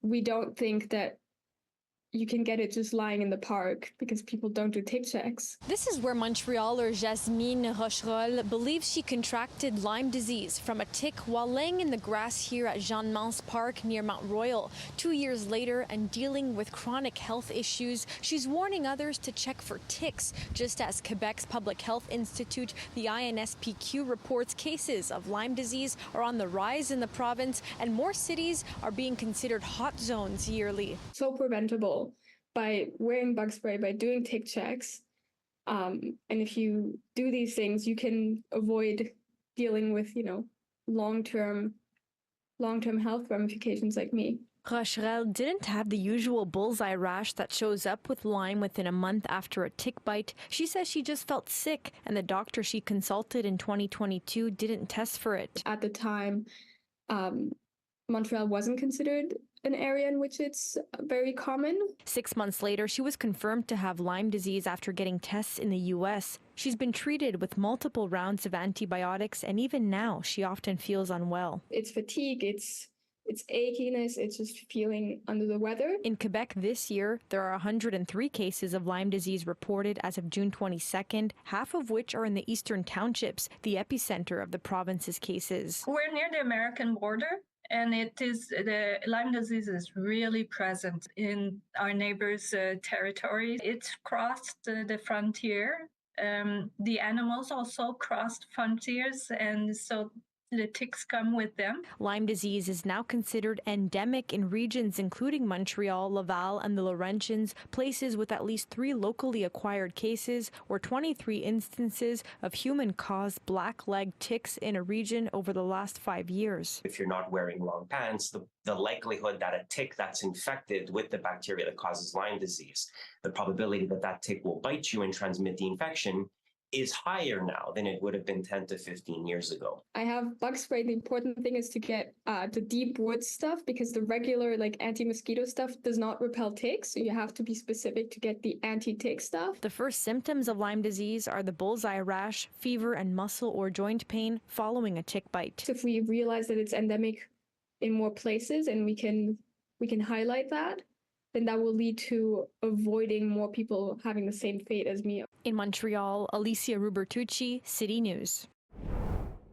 we don't think that you can get it just lying in the park because people don't do tick checks. This is where Montrealer Jasmine Rochereul believes she contracted Lyme disease from a tick while laying in the grass here at Jean Mance Park near Mount Royal. 2 years later, and dealing with chronic health issues, she's warning others to check for ticks, just as Quebec's Public Health Institute, the INSPQ, reports cases of Lyme disease are on the rise in the province, and more cities are being considered hot zones yearly. So preventable by wearing bug spray, by doing tick checks. And if you do these things, you can avoid dealing with, long-term health ramifications like me. Rochereul didn't have the usual bullseye rash that shows up with Lyme within a month after a tick bite. She says she just felt sick, and the doctor she consulted in 2022 didn't test for it. At the time, Montreal wasn't considered an area in which it's very common. 6 months later, she was confirmed to have Lyme disease after getting tests in the U.S. She's been treated with multiple rounds of antibiotics, and even now, she often feels unwell. It's fatigue, it's achiness, it's just feeling under the weather. In Quebec this year, there are 103 cases of Lyme disease reported as of June 22nd, half of which are in the eastern townships, the epicenter of the province's cases. We're near the American border, and the Lyme disease is really present in our neighbors' territory. It's crossed the frontier. The animals also crossed frontiers, and so the ticks come with them. Lyme disease is now considered endemic in regions including Montreal, Laval, and the Laurentians, places with at least 3 locally acquired cases or 23 instances of human-caused black-leg ticks in a region over the last 5 years. If you're not wearing long pants, the likelihood that a tick that's infected with the bacteria that causes Lyme disease, the probability that that tick will bite you and transmit the infection is higher now than it would have been 10 to 15 years ago. I have bug spray. The important thing is to get the deep wood stuff, because the regular anti-mosquito stuff does not repel ticks. So you have to be specific to get the anti-tick stuff. The first symptoms of Lyme disease are the bullseye rash, fever, and muscle or joint pain following a tick bite. So if we realize that it's endemic in more places and we can highlight that, then that will lead to avoiding more people having the same fate as me. In Montreal, Alyssia Rubertucci, City News.